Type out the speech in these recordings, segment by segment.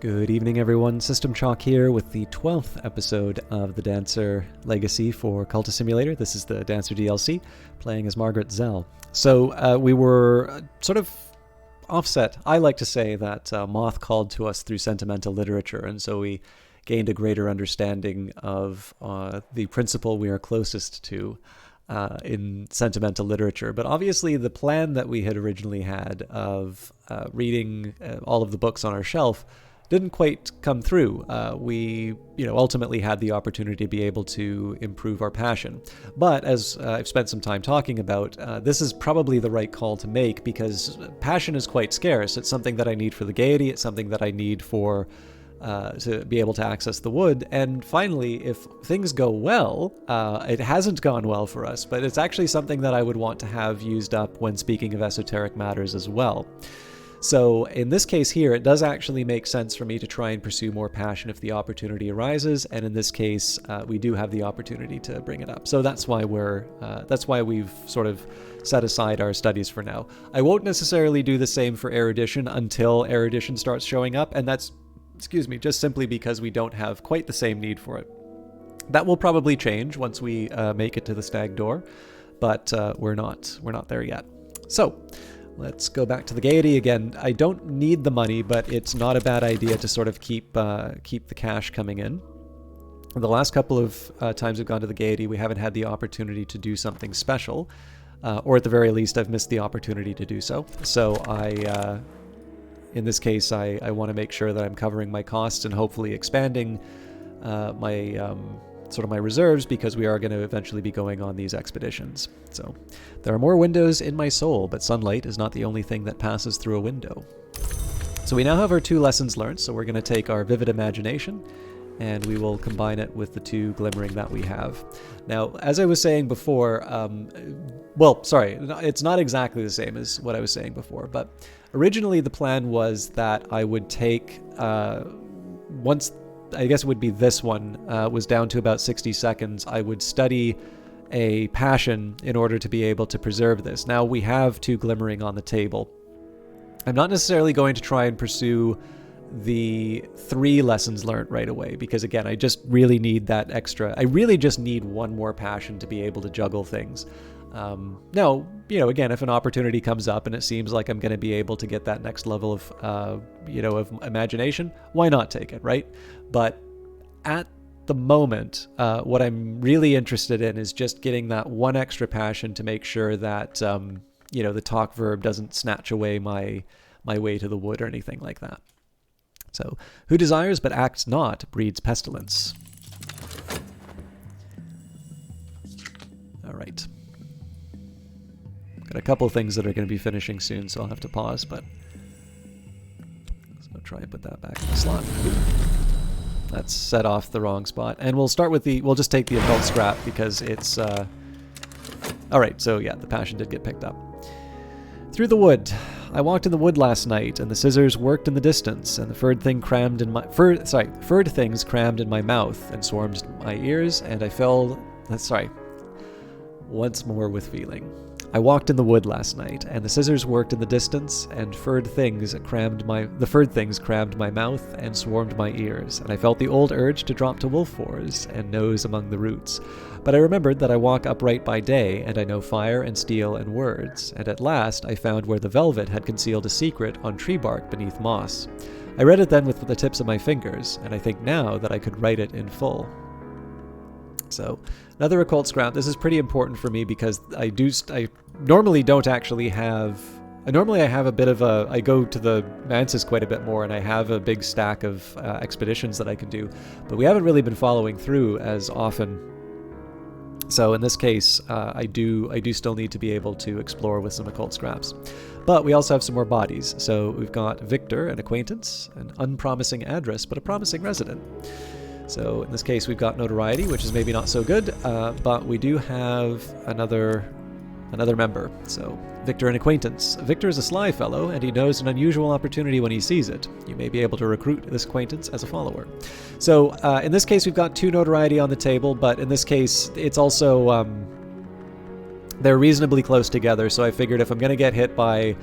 Good evening, everyone. System Chalk here with the 12th episode of the Dancer Legacy for Cultist Simulator. This is the Dancer DLC, playing as Margaret Zell. So we were sort of offset. I like to say that Moth called to us through sentimental literature, and so we gained a greater understanding of the principle we are closest to in sentimental literature. But obviously the plan that we had originally had of reading all of the books on our shelf didn't quite come through. We, ultimately had the opportunity to be able to improve our passion. But as I've spent some time talking about, this is probably the right call to make because passion is quite scarce. It's something that I need for the gaiety. It's something that I need for to be able to access the wood. And finally, if things go well, it hasn't gone well for us, but it's actually something that I would want to have used up when speaking of esoteric matters as well. So in this case here, it does actually make sense for me to try and pursue more passion if the opportunity arises, and in this case, we do have the opportunity to bring it up. So that's why we've sort of set aside our studies for now. I won't necessarily do the same for erudition until erudition starts showing up, and that's, just simply because we don't have quite the same need for it. That will probably change once we make it to the stag door, but we're not there yet. So let's go back to the gaiety again. I don't need the money, but it's not a bad idea to sort of keep the cash coming in. The last couple of times we've gone to the gaiety, we haven't had the opportunity to do something special, or at the very least, I've missed the opportunity to do so. So in this case, I want to make sure that I'm covering my costs and hopefully expanding my reserves, because we are going to eventually be going on these expeditions. So there are more windows in my soul, but sunlight is not the only thing that passes through a window. So we now have our 2 lessons learned, so we're going to take our vivid imagination and we will combine it with the 2 glimmering that we have. Now, as I was saying before, it's not exactly the same as what I was saying before, but originally the plan was that I would take, once I guess it would be this one, was down to about 60 seconds, I would study a passion in order to be able to preserve this. Now we have 2 glimmering on the table. I'm not necessarily going to try and pursue the 3 lessons learned right away, because again, I just really need that extra. I really just need 1 more passion to be able to juggle things. Now, again, if an opportunity comes up and it seems like I'm going to be able to get that next level of, of imagination, why not take it, right? But at the moment, what I'm really interested in is just getting that 1 extra passion to make sure that, the talk verb doesn't snatch away my way to the wood or anything like that. So, who desires but acts not breeds pestilence. All right. Got a couple things that are going to be finishing soon, so I'll have to pause, but so try and put that back in the slot. That's set off the wrong spot. And we'll start with we'll just take the occult scrap because it's, alright, so yeah, the passion did get picked up. Through the wood. I walked in the wood last night, and the scissors worked in the distance, and the furred things crammed in my mouth and swarmed my ears, and I fell, once more with feeling. I walked in the wood last night, and the scissors worked in the distance, and the furred things crammed my mouth and swarmed my ears, and I felt the old urge to drop to wolf fours and nose among the roots. But I remembered that I walk upright by day, and I know fire and steel and words, and at last I found where the velvet had concealed a secret on tree bark beneath moss. I read it then with the tips of my fingers, and I think now that I could write it in full. So, another occult scrap. This is pretty important for me because I normally don't actually have... Normally I have a bit of a... I go to the manses quite a bit more, and I have a big stack of expeditions that I can do, but we haven't really been following through as often. So in this case, I do still need to be able to explore with some occult scraps. But we also have some more bodies. So we've got Victor, an acquaintance, an unpromising address, but a promising resident. So in this case, we've got notoriety, which is maybe not so good, but we do have another member. So Victor, an acquaintance. Victor is a sly fellow, and he knows an unusual opportunity when he sees it. You may be able to recruit this acquaintance as a follower. So in this case, we've got 2 notoriety on the table, but in this case, it's also they're reasonably close together. So I figured if I'm going to get hit by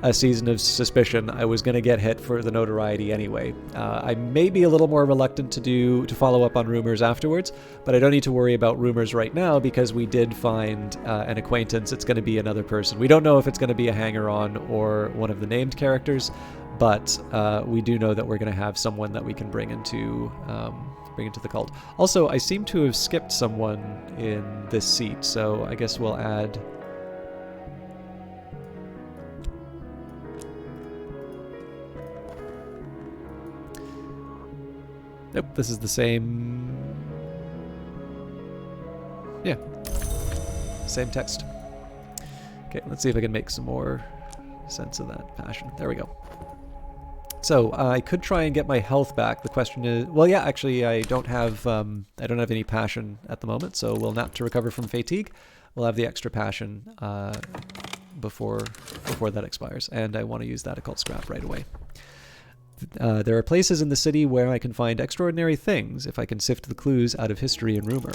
a season of suspicion, I was going to get hit for the notoriety anyway. I may be a little more reluctant to follow up on rumors afterwards, but I don't need to worry about rumors right now because we did find an acquaintance. It's going to be another person. We don't know if it's going to be a hanger-on or one of the named characters, but we do know that we're going to have someone that we can bring into the cult. Also, I seem to have skipped someone in this seat, so I guess we'll add... Nope, this is the same... Yeah. Same text. Okay, let's see if I can make some more sense of that passion. There we go. So, I could try and get my health back. The question is... Well, yeah, actually, I don't have any passion at the moment, so we'll nap to recover from fatigue. We'll have the extra passion before that expires, and I want to use that occult scrap right away. There are places in the city where I can find extraordinary things if I can sift the clues out of history and rumor.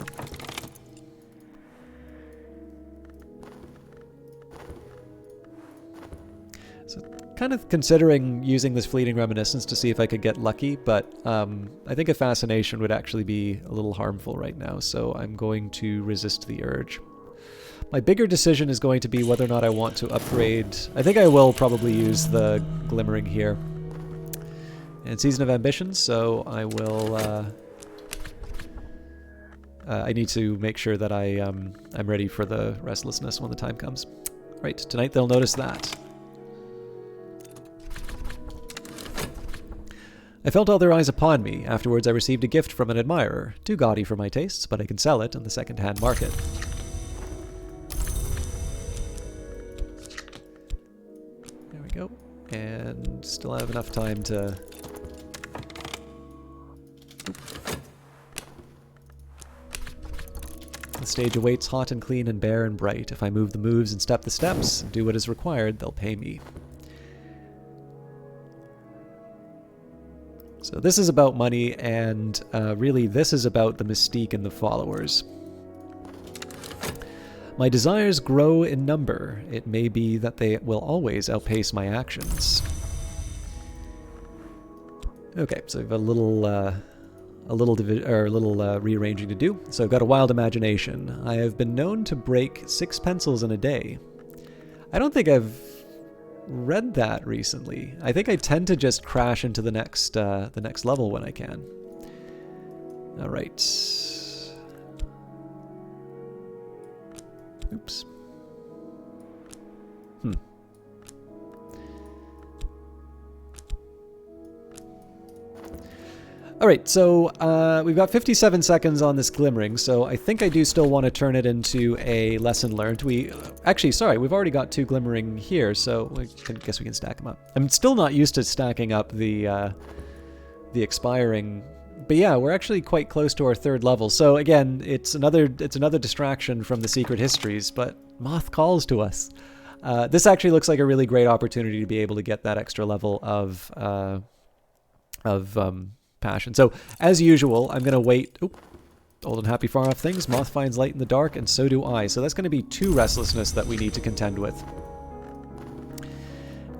So, kind of considering using this fleeting reminiscence to see if I could get lucky, but I think a fascination would actually be a little harmful right now, so I'm going to resist the urge. My bigger decision is going to be whether or not I want to upgrade. I think I will probably use the glimmering here. And Season of Ambitions, so I will... I need to make sure that I'm ready for the restlessness when the time comes. Right, tonight they'll notice that. I felt all their eyes upon me. Afterwards I received a gift from an admirer. Too gaudy for my tastes, but I can sell it on the second-hand market. There we go. And still have enough time to... The stage awaits hot and clean and bare and bright. If I move the moves and step the steps and do what is required, they'll pay me. So this is about money, and really this is about the mystique and the followers. My desires grow in number. It may be that they will always outpace my actions. Okay, so we have a little rearranging to do. So I've got a wild imagination. I have been known to break 6 pencils in a day. I don't think I've read that recently. I think I tend to just crash into the next level when I can. All right. Oops. Alright, so we've got 57 seconds on this glimmering, so I think I do still want to turn it into a lesson learned. Actually, sorry, we've already got 2 glimmering here, so I guess we can stack them up. I'm still not used to stacking up the expiring, but yeah, we're actually quite close to our 3rd level. So again, it's another distraction from the secret histories, but Moth calls to us. This actually looks like a really great opportunity to be able to get that extra level of passion. So, as usual, I'm going to wait. Oop, old and happy far off things. Moth finds light in the dark, and so do I. So that's going to be 2 restlessness that we need to contend with.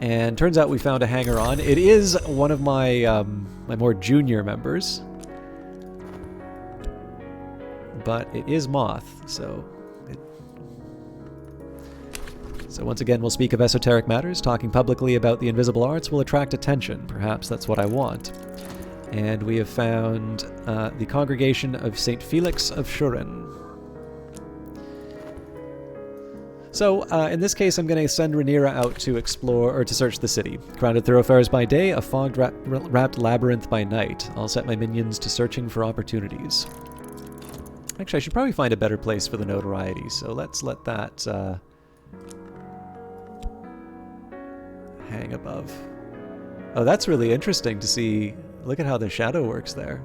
And turns out we found a hanger-on. It is one of my my more junior members, but it is Moth. So once again, we'll speak of esoteric matters. Talking publicly about the invisible arts will attract attention. Perhaps that's what I want. And we have found the Congregation of St. Felix of Shurin. So, in this case, I'm going to send Rhaenyra out to explore, or to search the city. Crowded thoroughfares by day, a fog-wrapped labyrinth by night. I'll set my minions to searching for opportunities. Actually, I should probably find a better place for the notoriety, so let's let that hang above. Oh, that's really interesting to see. Look at how the shadow works there.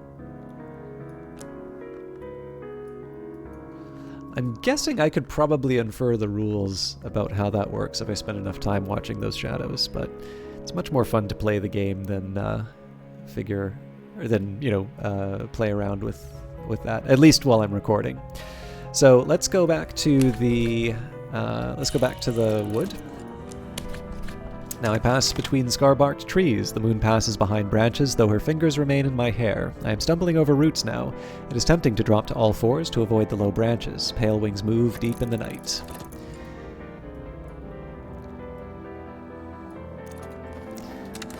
I'm guessing I could probably infer the rules about how that works if I spend enough time watching those shadows, but it's much more fun to play the game than play around with that, at least while I'm recording. So let's go back to the wood. Now I pass between scar-barked trees. The moon passes behind branches, though her fingers remain in my hair. I am stumbling over roots now. It is tempting to drop to all fours to avoid the low branches. Pale wings move deep in the night.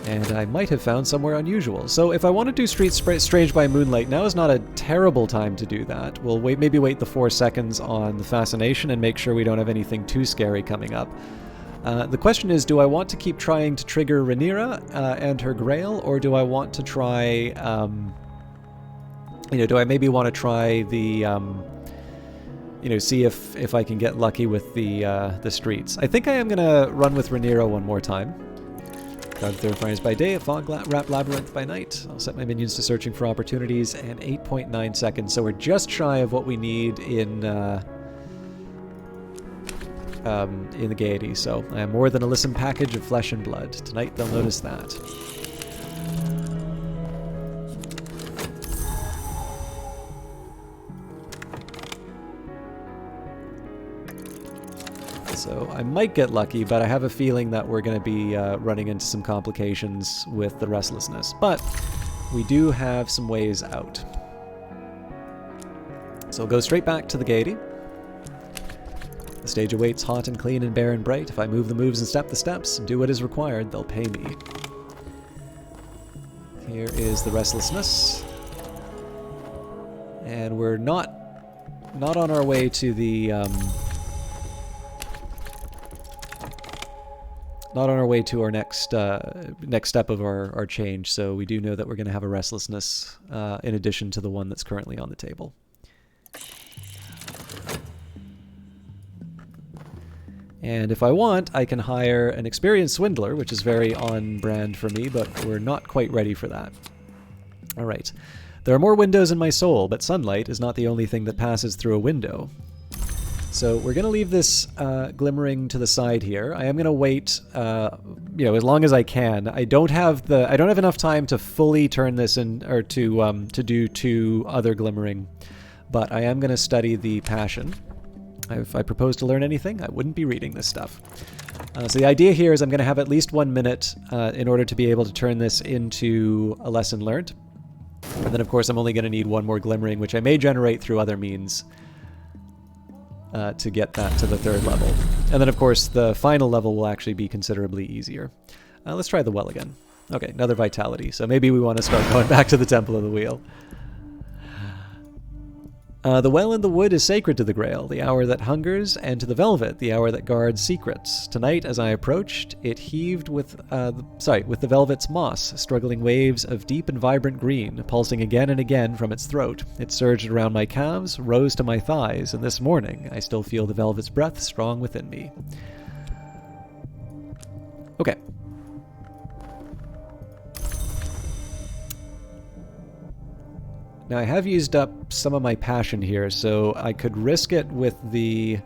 And I might have found somewhere unusual. So if I want to do Street Strange by Moonlight, now is not a terrible time to do that. We'll maybe wait the 4 seconds on the Fascination and make sure we don't have anything too scary coming up. The question is, do I want to keep trying to trigger Rhaenyra and her Grail, or do I want to try, do I maybe want to try the, see if I can get lucky with the streets. I think I am going to run with Rhaenyra one more time. Cloud Thoroughfares by day, a fog wrap labyrinth by night. I'll set my minions to searching for opportunities, and 8.9 seconds, so we're just shy of what we need in the Gaiety, so I am more than a listen package of flesh and blood. Tonight they'll notice that. So I might get lucky, but I have a feeling that we're going to be running into some complications with the restlessness. But we do have some ways out. So we'll go straight back to the Gaiety. The stage awaits hot and clean and bare and bright. If I move the moves and step the steps and do what is required, they'll pay me. Here is the restlessness. And we're not on our way to the... not on our way to our next step of our change, so we do know that we're going to have a restlessness in addition to the one that's currently on the table. And if I want, I can hire an experienced swindler, which is very on brand for me, but we're not quite ready for that. All right. There are more windows in my soul, but sunlight is not the only thing that passes through a window. So we're going to leave this glimmering to the side here. I am going to wait, as long as I can. I don't have enough time to fully turn this in, or to do 2 other glimmering, but I am going to study the passion. If I propose to learn anything, I wouldn't be reading this stuff. So the idea here is I'm going to have at least 1 minute in order to be able to turn this into a lesson learned. And then, of course, I'm only going to need 1 more glimmering, which I may generate through other means to get that to the 3rd level. And then, of course, the final level will actually be considerably easier. Let's try the well again. Okay, another vitality. So maybe we want to start going back to the Temple of the Wheel. The well in the wood is sacred to the Grail, the hour that hungers, and to the velvet, the hour that guards secrets. Tonight, as I approached, it heaved with the velvet's moss, struggling waves of deep and vibrant green, pulsing again and again from its throat. It surged around my calves, rose to my thighs, and this morning, I still feel the velvet's breath strong within me. Okay. Now I have used up some of my passion here, so I could risk it with the...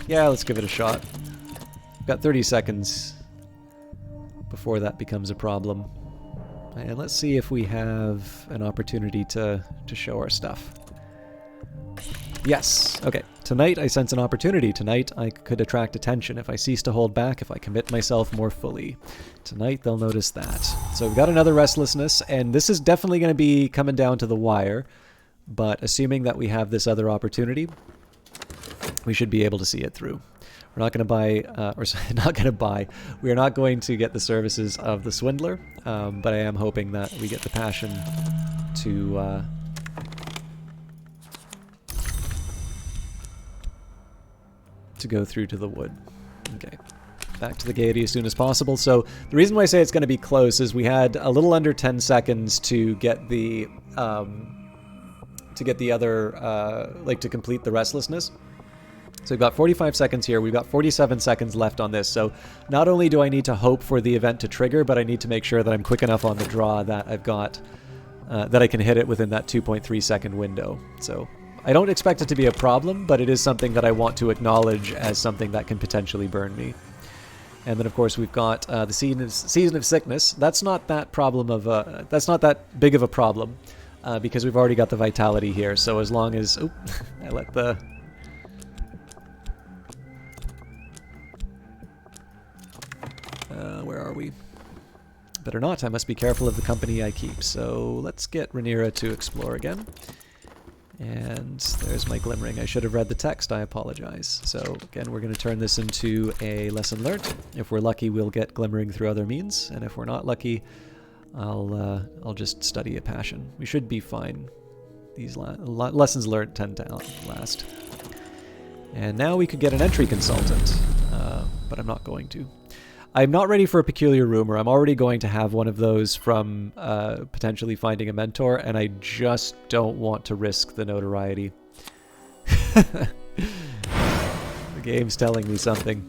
Yeah, let's give it a shot. Got 30 seconds before that becomes a problem. And let's see if we have an opportunity to show our stuff. Yes. Okay. Tonight I sense an opportunity. Tonight I could attract attention if I cease to hold back, if I commit myself more fully. Tonight they'll notice that. So we've got another restlessness, and this is definitely going to be coming down to the wire, but assuming that we have this other opportunity, we should be able to see it through. We're not going to buy, we are not going to get the services of the swindler, but I am hoping that we get the passion to go through to the wood. Okay, back to the Gaiety as soon as possible. So the reason why I say it's going to be close is we had a little under 10 seconds to get the other to complete the restlessness. So we've got 45 seconds here. We've got 47 seconds left on this. So not only do I need to hope for the event to trigger, but I need to make sure that I'm quick enough on the draw that I've got that I can hit it within that 2.3 second window. So I don't expect it to be a problem, but it is something that I want to acknowledge as something that can potentially burn me. And then, of course, we've got the season of sickness. That's not that problem of that's not that big of a problem because we've already got the vitality here. So as long as I let the where are we? Better not. I must be careful of the company I keep. So let's get Rhaenyra to explore again. And there's my glimmering. I should have read the text. I apologize. So again, we're going to turn this into a lesson learnt. If we're lucky, we'll get glimmering through other means, and if we're not lucky, I'll just study a passion. We should be fine. These lessons learnt tend to last. And now we could get an entry consultant, but I'm not going to. I'm not ready for a peculiar rumor. I'm already going to have one of those from potentially finding a mentor, and I just don't want to risk the notoriety. The game's telling me something.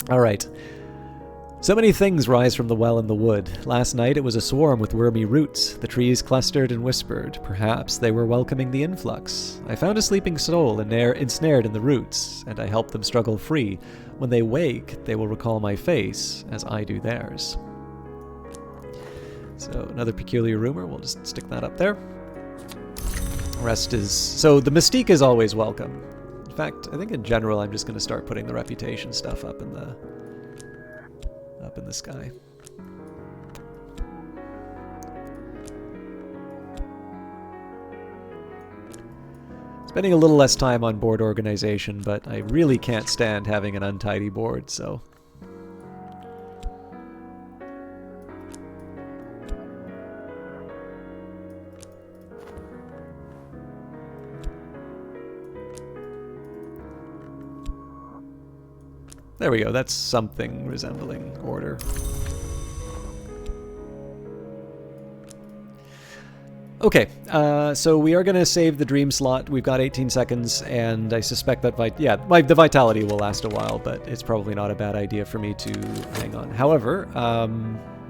All right. So many things rise from the well in the wood. Last night it was a swarm with wormy roots. The trees clustered and whispered. Perhaps they were welcoming the influx. I found a sleeping soul ensnared in the roots, and I helped them struggle free. When they wake, they will recall my face, as I do theirs. So another peculiar rumor, we'll just stick that up there. Rest is... So the mystique is always welcome. In fact, I think in general I'm just going to start putting the reputation stuff up in the sky. Spending a little less time on board organization, but I really can't stand having an untidy board, so... There we go, that's something resembling order. Okay, so we are going to save the dream slot. We've got 18 seconds, and I suspect that the vitality will last a while, but it's probably not a bad idea for me to hang on. However,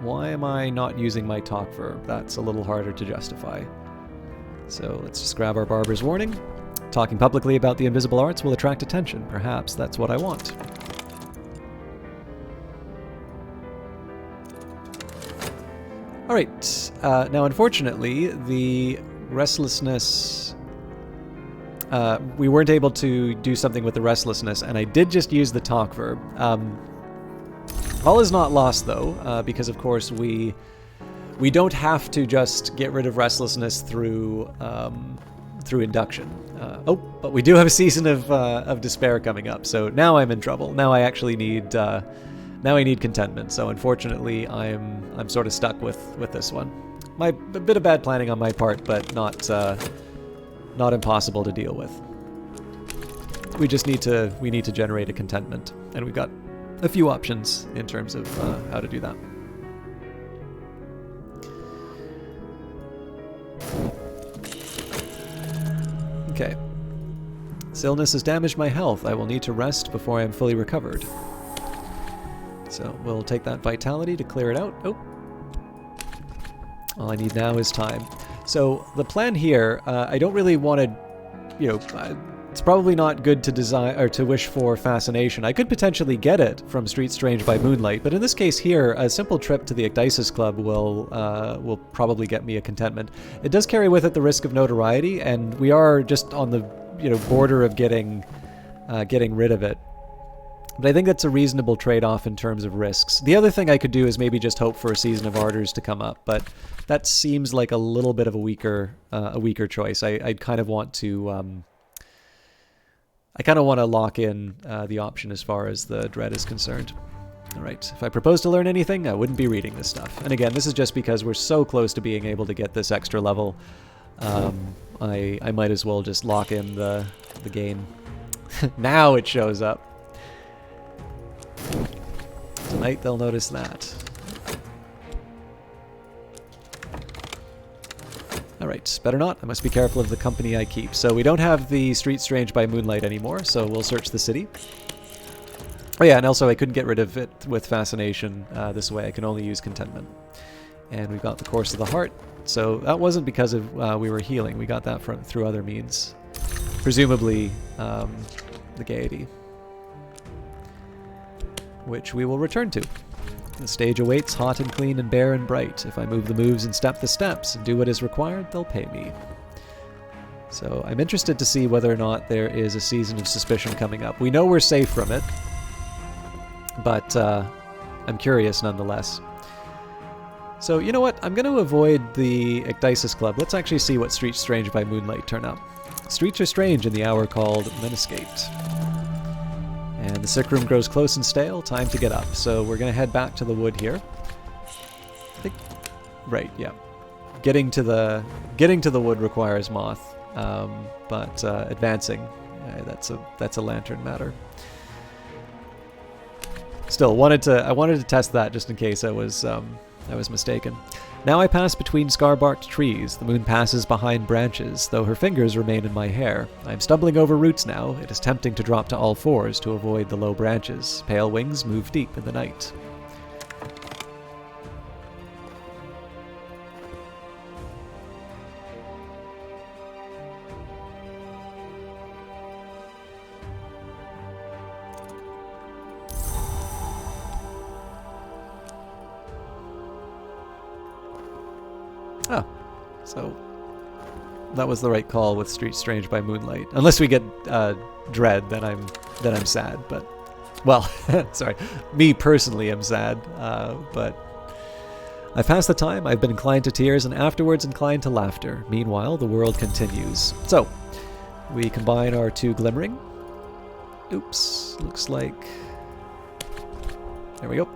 why am I not using my talk verb? That's a little harder to justify. So let's just grab our barber's warning. Talking publicly about the invisible arts will attract attention. Perhaps that's what I want. Alright, now unfortunately, the restlessness, we weren't able to do something with the restlessness, and I did just use the talk verb. All is not lost though, because of course we don't have to just get rid of restlessness through induction. But we do have a season of despair coming up, so now I'm in trouble. Now I actually need... Now I need contentment, so unfortunately I'm sort of stuck with this one. A bit of bad planning on my part, but not impossible to deal with. We just need to generate a contentment, and we've got a few options in terms of how to do that. Okay. This illness has damaged my health. I will need to rest before I am fully recovered. So we'll take that vitality to clear it out. Oh. All I need now is time. So the plan here, I don't really want to, it's probably not good to design or to wish for fascination. I could potentially get it from Street Strange by Moonlight, but in this case here, a simple trip to the Ecdysis Club will probably get me a contentment. It does carry with it the risk of notoriety, and we are just on the border of getting rid of it. But I think that's a reasonable trade-off in terms of risks. The other thing I could do is maybe just hope for a Season of Ardors to come up, but that seems like a little bit of a weaker choice. I kind of want to lock in the option as far as the dread is concerned. All right, if I propose to learn anything, I wouldn't be reading this stuff. And again, this is just because we're so close to being able to get this extra level. I might as well just lock in the game. Now it shows up. Tonight they'll notice that. Alright, better not. I must be careful of the company I keep. So we don't have the Street Strange by Moonlight anymore, so we'll search the city. Oh yeah, and also I couldn't get rid of it with Fascination this way. I can only use Contentment. And we've got the Course of the Heart. So that wasn't because of we were healing. We got that through other means. Presumably the Gaiety. which we will return to. The stage awaits, hot and clean and bare and bright. If I move the moves and step the steps and do what is required, they'll pay me. So I'm interested to see whether or not there is a season of suspicion coming up. We know we're safe from it, but I'm curious nonetheless. So you know what? I'm going to avoid the Ecdysis Club. Let's actually see what Streets Strange by Moonlight turn up. Streets are strange in the hour called Menescaped. And the sick room grows close and stale. Time to get up. So we're going to head back to the wood here. I think, right, yeah. Getting to the wood requires moth, but advancing, that's a lantern matter. Still, I wanted to test that just in case I was mistaken. Now I pass between scar-barked trees. The moon passes behind branches, though her fingers remain in my hair. I am stumbling over roots now. It is tempting to drop to all fours to avoid the low branches. Pale wings move deep in the night. Oh, so that was the right call with Street Strange by Moonlight. Unless we get Dread, then I'm sad. But, well, sorry, me personally am sad. But I passed the time. I've been inclined to tears, and afterwards inclined to laughter. Meanwhile, the world continues. So we combine our two glimmering. Oops, looks like. There we go.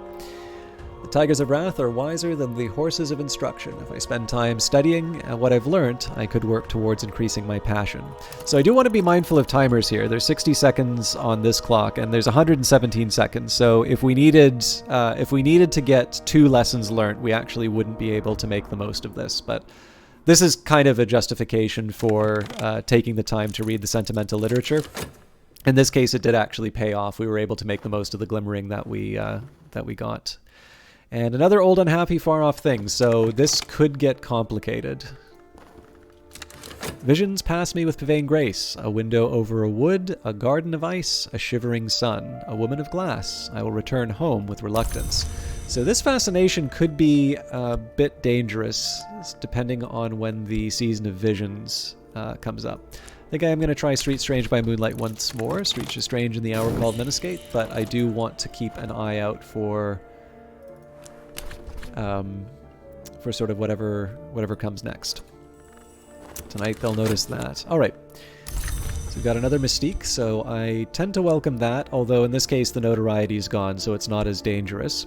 The tigers of wrath are wiser than the horses of instruction. If I spend time studying what I've learned, I could work towards increasing my passion. So I do want to be mindful of timers here. There's 60 seconds on this clock, and there's 117 seconds. So if we needed to get 2 lessons learned, we actually wouldn't be able to make the most of this. But this is kind of a justification for taking the time to read the sentimental literature. In this case, it did actually pay off. We were able to make the most of the glimmering that we got. And another old unhappy far off thing, so this could get complicated. Visions pass me with pavane grace, a window over a wood, a garden of ice, a shivering sun, a woman of glass. I will return home with reluctance. So this fascination could be a bit dangerous, depending on when the season of visions comes up. I think I am going to try Street Strange by Moonlight once more. Streets are strange in the hour called Menescape, but I do want to keep an eye out for sort of whatever comes next. Tonight they'll notice that. Alright, so we've got another Mystique, so I tend to welcome that, although in this case the notoriety is gone, so it's not as dangerous.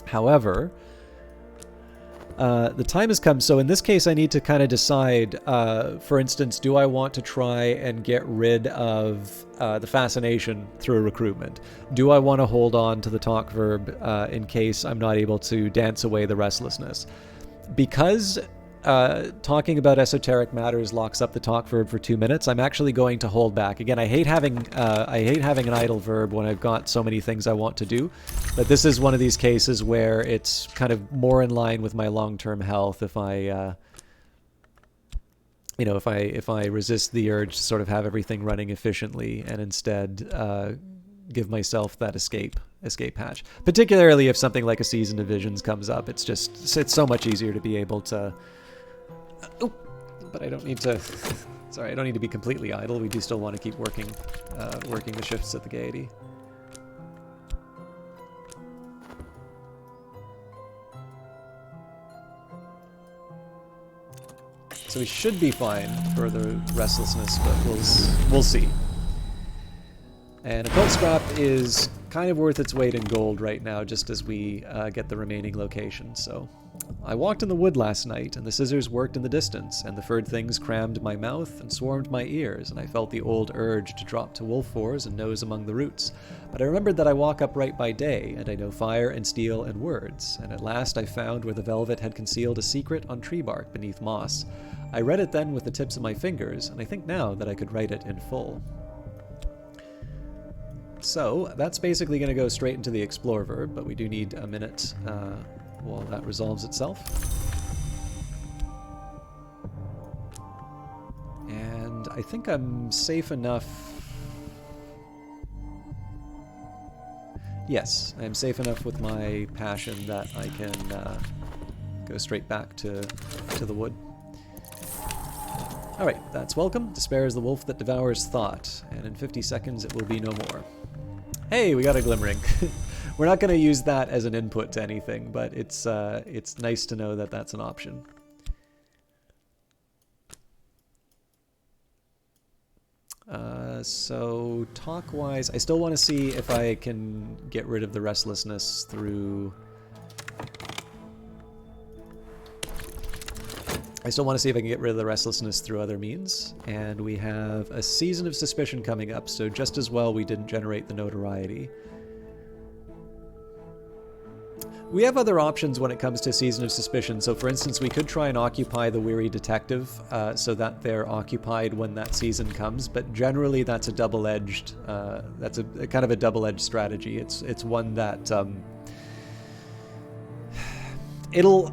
However, the time has come, so in this case I need to kind of decide, for instance, do I want to try and get rid of the fascination through a recruitment? Do I want to hold on to the talk verb in case I'm not able to dance away the restlessness? Because talking about esoteric matters locks up the talk verb for 2 minutes, I'm actually going to hold back. Again, I hate having an idle verb when I've got so many things I want to do, but this is one of these cases where it's kind of more in line with my long-term health if I if I resist the urge to sort of have everything running efficiently and instead give myself that escape hatch. Particularly if something like a Season of Visions comes up, it's so much easier to be able to. Oh, but I don't need to. Sorry, I don't need to be completely idle. We do still want to keep working the shifts at the Gaiety. So we should be fine for the restlessness, but we'll see. And Occult Scrap is kind of worth its weight in gold right now, just as we get the remaining locations. So I walked in the wood last night, and the scissors worked in the distance, and the furred things crammed my mouth and swarmed my ears, and I felt the old urge to drop to wolf fours and nose among the roots. But I remembered that I walk upright by day, and I know fire and steel and words, and at last I found where the velvet had concealed a secret on tree bark beneath moss. I read it then with the tips of my fingers, and I think now that I could write it in full. So that's basically going to go straight into the explore verb, but we do need a minute while that resolves itself. And I think I'm safe enough. Yes, I'm safe enough with my passion that I can go straight back to the wood. Alright, that's welcome. Despair is the wolf that devours thought, and in 50 seconds it will be no more. Hey, we got a glimmering. We're not going to use that as an input to anything, but it's nice to know that that's an option. So talk-wise, I still want to see if I can get rid of the restlessness through... I still want to see if I can get rid of the restlessness through other means. And we have a season of suspicion coming up, so just as well we didn't generate the notoriety. We have other options when it comes to Season of Suspicion. So for instance, we could try and occupy the weary detective so that they're occupied when that season comes. But generally that's a double-edged, that's a kind of a double-edged strategy. It's one that it'll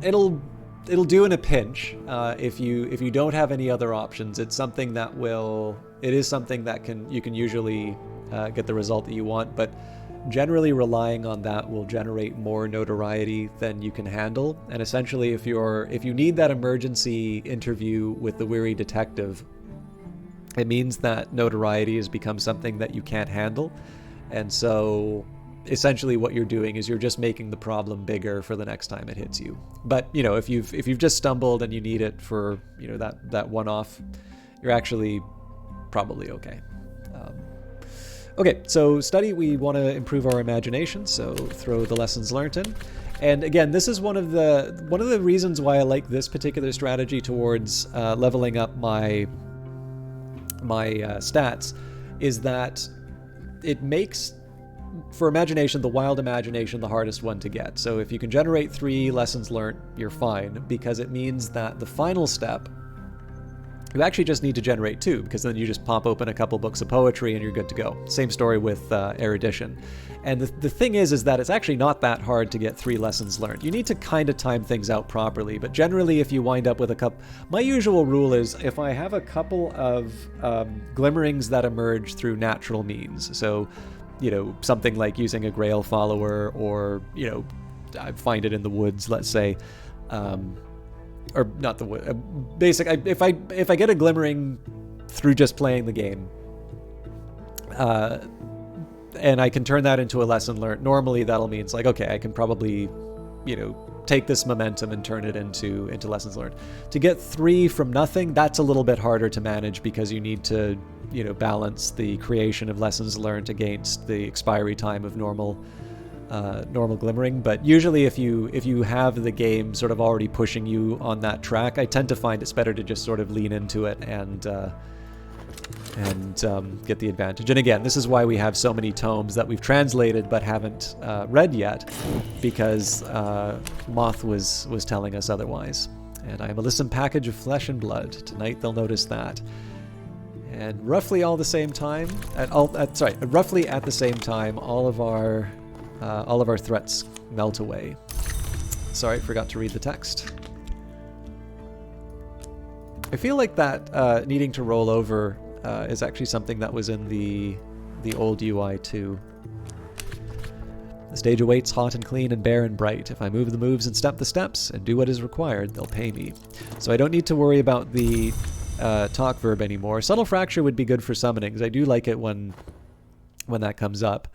do in a pinch if you don't have any other options. It's something that is something that you can usually get the result that you want, but generally relying on that will generate more notoriety than you can handle. And essentially, if you need that emergency interview with the weary detective, it means that notoriety has become something that you can't handle. And so essentially what you're doing is you're just making the problem bigger for the next time it hits you. But if you've just stumbled and you need it for that one-off, you're actually probably okay. Okay, so study, we want to improve our imagination, so throw the lessons learned in. And again, this is one of the reasons why I like this particular strategy towards leveling up my stats, is that it makes, for imagination, the wild imagination, the hardest one to get. So if you can generate 3 lessons learned, you're fine, because it means that the final step, you actually just need to generate 2, because then you just pop open a couple books of poetry and you're good to go. Same story with erudition. And the thing is that it's actually not that hard to get 3 lessons learned. You need to kind of time things out properly, but generally if you wind up with a couple... My usual rule is if I have a couple of glimmerings that emerge through natural means, so, something like using a grail follower, or, I find it in the woods, let's say, or not the wood. If I get a glimmering through just playing the game, and I can turn that into a lesson learned, normally that'll mean it's like, okay, I can probably, take this momentum and turn it into lessons learned. To get 3 from nothing, that's a little bit harder to manage, because you need to, balance the creation of lessons learned against the expiry time of normal glimmering. But usually if you have the game sort of already pushing you on that track, I tend to find it's better to just sort of lean into it and get the advantage. And again, this is why we have so many tomes that we've translated but haven't read yet, because Moth was telling us otherwise. And I am a listen package of flesh and blood. Tonight they'll notice that. And roughly at the same time, all of our threats melt away. Sorry, forgot to read the text. I feel like that needing to roll over is actually something that was in the old UI too. The stage awaits hot and clean and bare and bright. If I move the moves and step the steps and do what is required, they'll pay me. So I don't need to worry about the talk verb anymore. Subtle fracture would be good for summonings. I do like it when that comes up.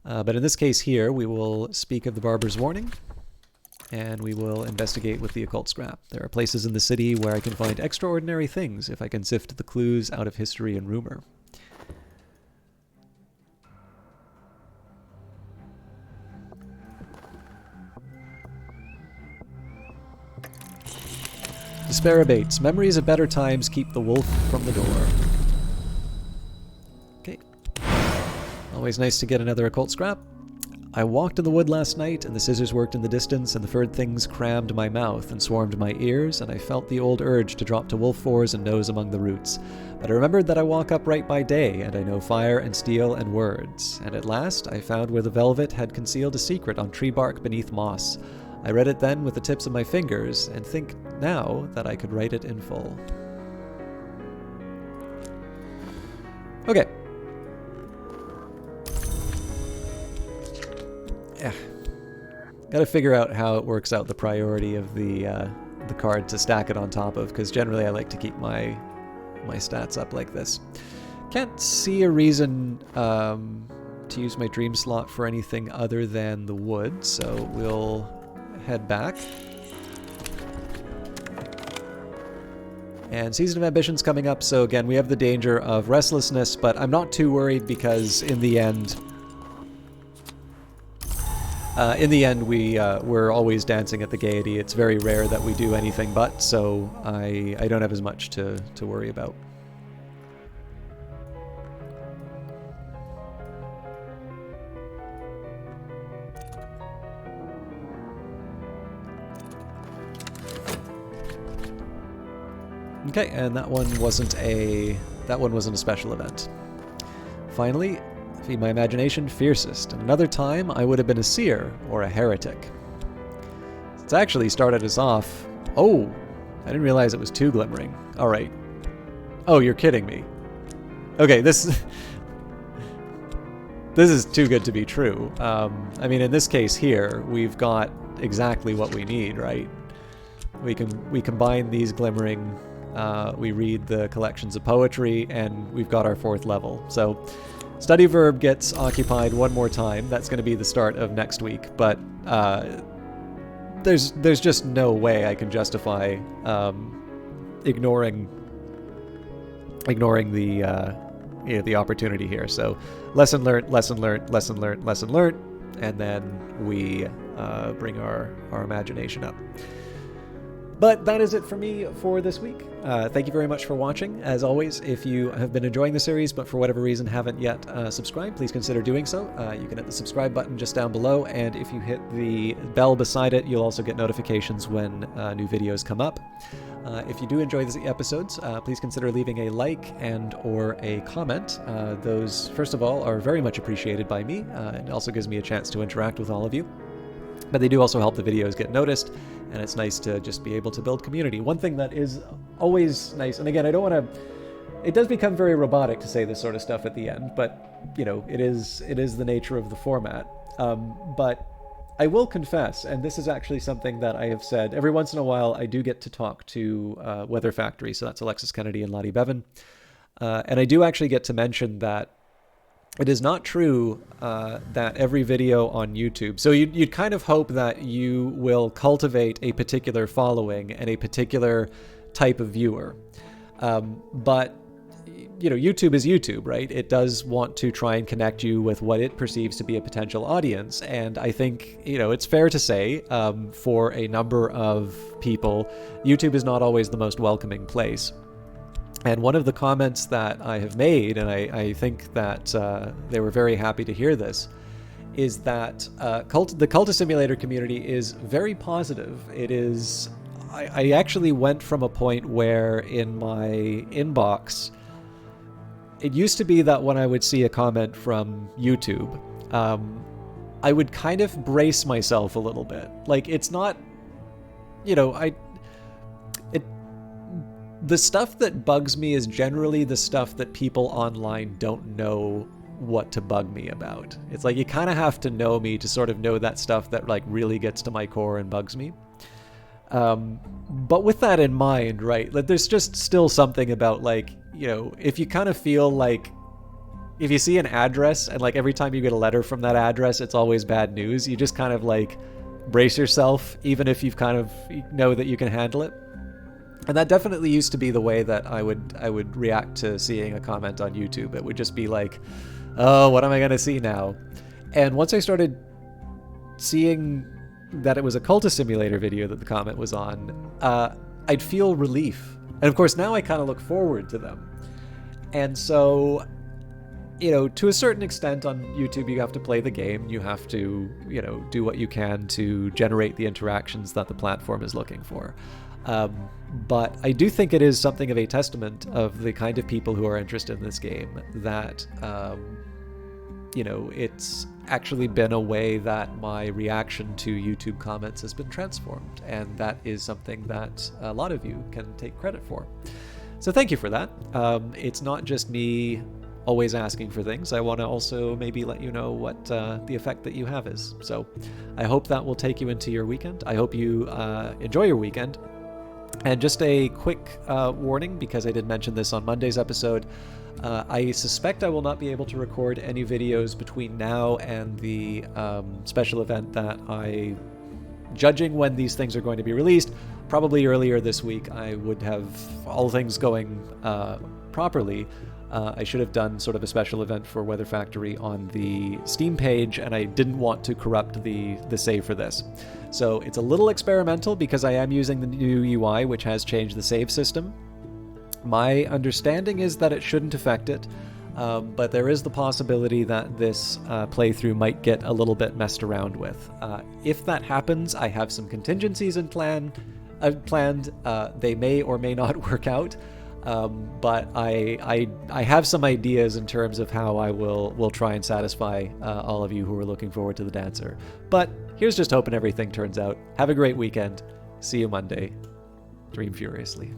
But in this case here, we will speak of the barber's warning, and we will investigate with the occult scrap. There are places in the city where I can find extraordinary things if I can sift the clues out of history and rumor. Despair abates. Memories of better times keep the wolf from the door. Okay. Always nice to get another occult scrap. I walked in the wood last night, and the scissors worked in the distance, and the furred things crammed my mouth and swarmed my ears, and I felt the old urge to drop to wolf fours and nose among the roots. But I remembered that I walk upright by day, and I know fire and steel and words. And at last I found where the velvet had concealed a secret on tree bark beneath moss. I read it then with the tips of my fingers, and think now that I could write it in full. Okay. Got to figure out how it works out the priority of the card to stack it on top of, because generally I like to keep my stats up like this. Can't see a reason to use my dream slot for anything other than the wood, so we'll head back. And Season of Ambition's coming up, so again, we have the danger of restlessness, but I'm not too worried because in the end, we're always dancing at the gaiety. It's very rare that we do anything but, so I don't have as much to worry about. Okay, and that one wasn't a special event. Finally, feed my imagination, fiercest. Another time, I would have been a seer or a heretic. It's actually started us off. Oh, I didn't realize it was 2 glimmering. All right. Oh, you're kidding me. Okay, this is too good to be true. I mean, in this case here, we've got exactly what we need, right? We combine these glimmering. We read the collections of poetry, and we've got our 4th level. So, study verb gets occupied one more time. That's going to be the start of next week. But there's just no way I can justify ignoring the opportunity here. So, lesson learned, lesson learned, lesson learned, lesson learned, and then we bring our imagination up. But that is it for me for this week. Thank you very much for watching. As always, if you have been enjoying the series but for whatever reason haven't yet subscribed, please consider doing so. You can hit the subscribe button just down below, and if you hit the bell beside it, you'll also get notifications when new videos come up. If you do enjoy these episodes, please consider leaving a like and or a comment. Those, first of all, are very much appreciated by me. It also gives me a chance to interact with all of you. But they do also help the videos get noticed, and it's nice to just be able to build community. One thing that is always nice, and again, I don't want to... It does become very robotic to say this sort of stuff at the end, but, you know, it is the nature of the format. But I will confess, and this is actually something that I have said, every once in a while I do get to talk to Weather Factory, so that's Alexis Kennedy and Lottie Bevan. And I do actually get to mention that it is not true that every video on YouTube... So you'd kind of hope that you will cultivate a particular following and a particular type of viewer. But, you know, YouTube is YouTube, right? It does want to try and connect you with what it perceives to be a potential audience. And I think, you know, it's fair to say for a number of people, YouTube is not always the most welcoming place. And one of the comments that I have made, and I think that they were very happy to hear this, is that the Cultist Simulator community is very positive. It is... I actually went from a point where in my inbox, it used to be that when I would see a comment from YouTube, I would kind of brace myself a little bit. Like, it's not, you know, the stuff that bugs me is generally the stuff that people online don't know what to bug me about. It's like you kind of have to know me to sort of know that stuff that like really gets to my core and bugs me. But with that in mind, right, like there's just still something about like, you know, if you kind of feel like if you see an address and like every time you get a letter from that address, it's always bad news, you just kind of like brace yourself, even if you've kind of know that you can handle it. And that definitely used to be the way that I would react to seeing a comment on YouTube. It would just be like, oh, what am I going to see now? And once I started seeing that it was a Cultist Simulator video that the comment was on, I'd feel relief. And of course, now I kind of look forward to them. And so, you know, to a certain extent on YouTube, you have to play the game. You have to, you know, do what you can to generate the interactions that the platform is looking for. But I do think it is something of a testament of the kind of people who are interested in this game that, you know, it's actually been a way that my reaction to YouTube comments has been transformed. And that is something that a lot of you can take credit for. So thank you for that. It's not just me always asking for things, I want to also maybe let you know what the effect that you have is. So I hope that will take you into your weekend. I hope you enjoy your weekend. And just a quick warning, because I did mention this on Monday's episode, I suspect I will not be able to record any videos between now and the special event that judging when these things are going to be released, probably earlier this week. I would have all things going properly. I should have done sort of a special event for Weather Factory on the Steam page, and I didn't want to corrupt the save for this. So it's a little experimental because I am using the new UI, which has changed the save system. My understanding is that it shouldn't affect it, but there is the possibility that this playthrough might get a little bit messed around with. If that happens, I have some contingencies planned. They may or may not work out, but I have some ideas in terms of how I will try and satisfy all of you who are looking forward to the Dancer. But here's just hoping everything turns out. Have a great weekend. See you Monday. Dream furiously.